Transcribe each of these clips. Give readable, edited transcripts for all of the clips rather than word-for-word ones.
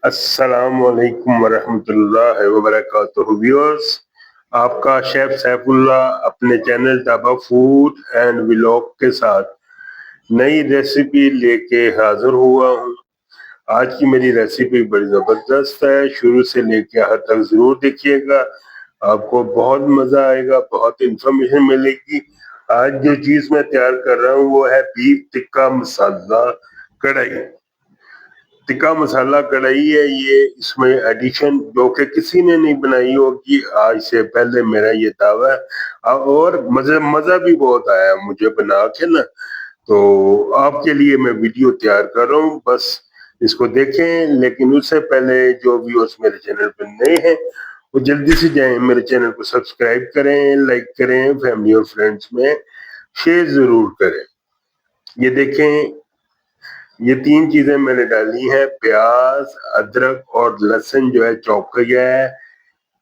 السلام علیکم ورحمۃ اللہ وبرکاتہ ویورز، آپ کا شیف سیف اللہ اپنے channel dhaba food and vlog کے ساتھ نئی ریسیپی لے کے حاضر ہوا ہوں۔ آج کی میری ریسیپی بڑی زبردست ہے، شروع سے لے کے آخر تک ضرور دیکھیے گا، آپ کو بہت مزہ آئے گا، بہت انفارمیشن ملے گی۔ آج جو چیز میں تیار کر رہا ہوں وہ ہے بیف ٹکا مسالہ کڑھائی۔ ٹکا مسالہ کڑھائی ہے یہ، اس میں ایڈیشن جو کہ کسی نے نہیں بنائی ہوگی آج سے پہلے، میرا یہ دعویٰ ہے، اور مزہ بھی بہت آیا مجھے بنا کے نا، تو آپ کے لیے میں ویڈیو تیار کر رہا ہوں، بس اس کو دیکھیں۔ لیکن اس سے پہلے جو ویورز میرے چینل پہ نئے ہیں وہ جلدی سے جائیں میرے چینل کو سبسکرائب کریں، لائک کریں، فیملی اور فرینڈس میں شیئر ضرور کریں۔ یہ دیکھیں، یہ تین چیزیں میں نے ڈالی ہیں، پیاز، ادرک اور لہسن جو ہے چاپ کیا ہے،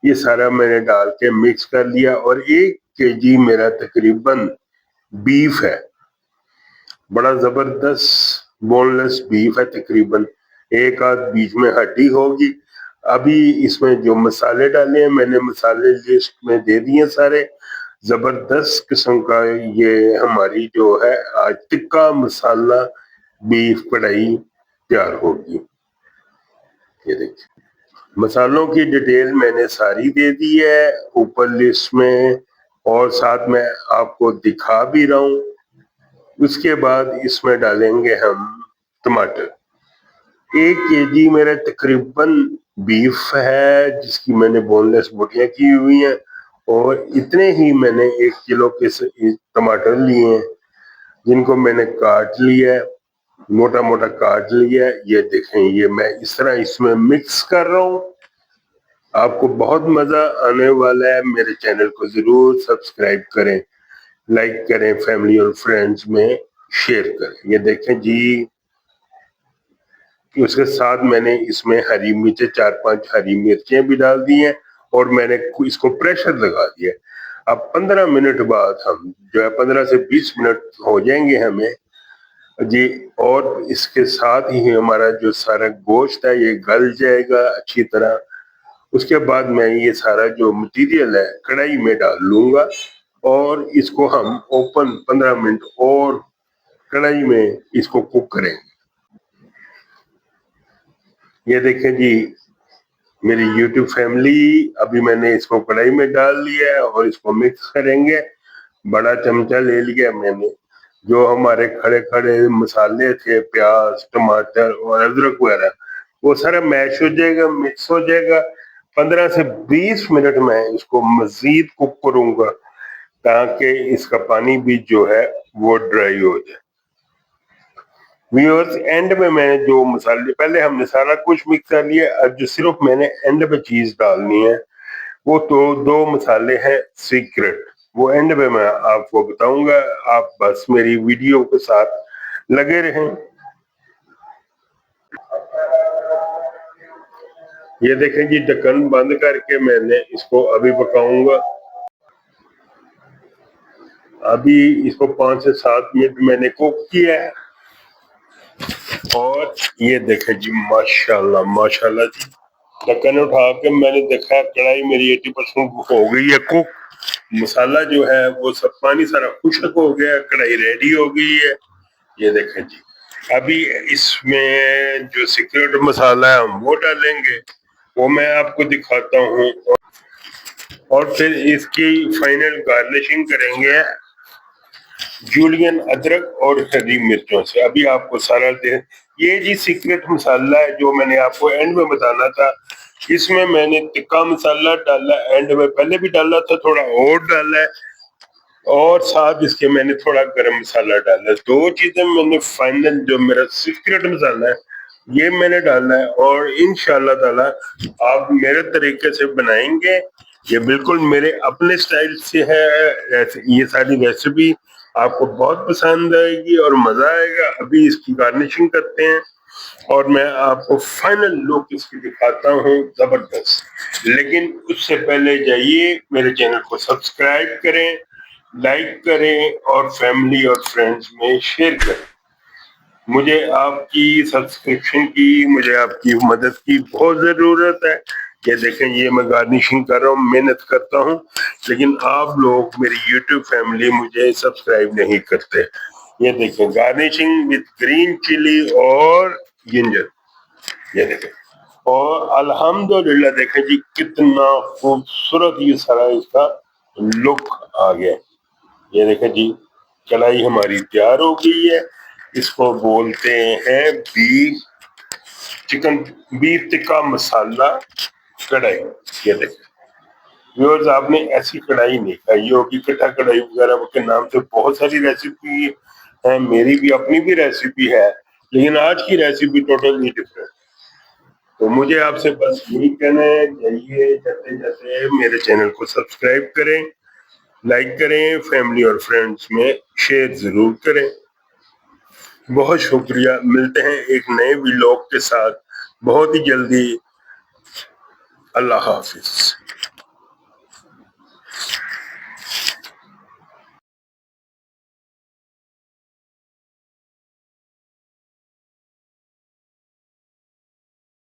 یہ سارا میں نے ڈال کے مکس کر لیا، اور 1 kg میرا تقریباً بیف ہے، بڑا زبردست بون لیس بیف ہے، تقریباً ایک آدھ بیچ میں ہڈی ہوگی۔ ابھی اس میں جو مسالے ڈالے ہیں میں نے مسالے لسٹ میں دے دیے سارے، زبردست قسم کا یہ ہماری جو ہے آج ٹکا مسالہ بیف کڑھائی تیار ہوگی۔ یہ دیکھیں، مسالوں کی ڈیٹیل میں نے ساری دے دی ہے اوپر لسٹ میں، اور ساتھ میں آپ کو دکھا بھی رہا ہوں۔ اس کے بعد اس میں ڈالیں گے ہم ٹماٹر۔ 1 kg میرا تقریباً بیف ہے جس کی میں نے بون لیس بوٹیاں کی ہوئی ہیں، اور اتنے ہی میں نے 1 کلو کے ٹماٹر لیے ہیں جن کو میں نے کاٹ لیا ہے، موٹا موٹا کاٹ لیا ہے۔ یہ دیکھیں، یہ میں اس طرح اس میں مکس کر رہا ہوں، آپ کو بہت مزہ آنے والا ہے۔ میرے چینل کو ضرور سبسکرائب کریں، لائک کریں، فیملی اور فرینڈز میں شیئر کریں۔ یہ دیکھیں جی، اس کے ساتھ میں نے اس میں ہری مرچیں 4-5 ہری مرچیں بھی ڈال دی ہیں، اور میں نے اس کو پریشر لگا دیا۔ اب 15 منٹ بعد ہم جو ہے 15 سے 20 منٹ ہو جائیں گے ہمیں جی، اور اس کے ساتھ ہی ہمارا جو سارا گوشت ہے یہ گل جائے گا اچھی طرح۔ اس کے بعد میں یہ سارا جو مٹیریل ہے کڑھائی میں ڈال لوں گا، اور اس کو ہم اوپن 15 منٹ اور کڑھائی میں اس کو کوک کریں گے۔ یہ دیکھیں جی میری یوٹیوب فیملی، ابھی میں نے اس کو کڑھائی میں ڈال لیا ہے اور اس کو مکس کریں گے۔ بڑا چمچہ لے لیا میں نے، جو ہمارے کھڑے کھڑے مسالے تھے، پیاز، ٹماٹر اور ادرک وغیرہ، وہ سارا میش ہو جائے گا، مکس ہو جائے گا۔ 15 سے 20 منٹ میں اس کو مزید کوک کروں گا تاکہ اس کا پانی بھی جو ہے وہ ڈرائی ہو جائے۔ ویورز، اینڈ میں نے جو مسالے، پہلے ہم نے سارا کچھ مکس کر لیا، اب جو صرف میں نے اینڈ میں چیز ڈالنی ہے وہ تو 2 مسالے ہیں سیکرٹ، وہ اینڈ میں آپ کو بتاؤں گا، آپ بس میری ویڈیو کے ساتھ لگے رہیں۔ یہ دیکھیں جی، ڈھکن بند کر کے میں نے اس کو ابھی پکاؤں گا۔ ابھی اس کو 5 سے 7 منٹ میں نے کوک کیا ہے، اور یہ دیکھیں جی ماشاءاللہ ماشاءاللہ جی، ڈھکن اٹھا کے میں نے دیکھا کڑھائی میری 80% ہو گئی ہے کوک، مسالہ جو ہے وہ سب پانی سارا خشک ہو گیا، کڑھائی ریڈی ہو گئی ہے۔ یہ دیکھیں جی، ابھی اس میں جو سیکرٹ مسالہ ہے ہم وہ ڈالیں گے، وہ میں آپ کو دکھاتا ہوں، اور پھر اس کی فائنل گارنشنگ کریں گے جولین ادرک اور ہری مرچوں سے۔ ابھی آپ کو سارا یہ جی سیکرٹ مسالہ ہے جو میں نے آپ کو اینڈ میں بتانا تھا۔ اس میں نے ٹکا مسالہ ڈالا اینڈ میں، پہلے بھی ڈالا تھا، تھوڑا اور ڈالا ہے، اور ساتھ اس کے میں نے تھوڑا گرم مسالہ ڈالا ہے۔ 2 چیزیں میں نے فائنل جو میرا سیکرٹ مسالہ ہے یہ میں نے ڈالا ہے، اور انشاءاللہ تعالی آپ میرے طریقے سے بنائیں گے، یہ بالکل میرے اپنے سٹائل سے ہے، یہ ساری ریسیپی آپ کو بہت پسند آئے گی اور مزہ آئے گا۔ ابھی اس کی گارنشنگ کرتے ہیں، اور میں آپ کو فائنل لک اس کی دکھاتا ہوں، زبردست۔ لیکن اس سے پہلے جائیے میرے چینل کو سبسکرائب کریں، لائک کریں، اور فیملی اور فرینڈز میں شیئر کریں۔ مجھے آپ کی سبسکرپشن کی، مجھے آپ کی مدد کی بہت ضرورت ہے. یہ دیکھیں، یہ میں گارنشنگ کر رہا ہوں، محنت کرتا ہوں، لیکن آپ لوگ میری یوٹیوب فیملی مجھے سبسکرائب نہیں کرتے. یہ دیکھیں، گارنشنگ وتھ گرین چلی اور جنجر. یہ دیکھیں، اور الحمدللہ دیکھیں جی کتنا خوبصورت یہ سارا اس کا لک آ گیا. یہ دیکھیں جی کڑھائی ہماری تیار ہو گئی ہے. اس کو بولتے ہیں بیف ٹکا مسالہ کڑھائی. یہ دیکھیں ویورز، آپ نے ایسی کڑھائی نہیں کھائی ہوگی. کٹھا کڑھائی وغیرہ کے نام سے بہت ساری ریسیپی ہے، میری بھی اپنی بھی ریسیپی ہے، لیکن آج کی ریسیپی ٹوٹلی ڈفرنٹ. تو مجھے آپ سے بس یہی کہنا ہے، جائیے جاتے جاتے میرے چینل کو سبسکرائب کریں، لائک کریں، فیملی اور فرینڈز میں شیئر ضرور کریں. بہت شکریہ. ملتے ہیں ایک نئے ولاگ کے ساتھ بہت ہی جلدی. اللہ حافظ.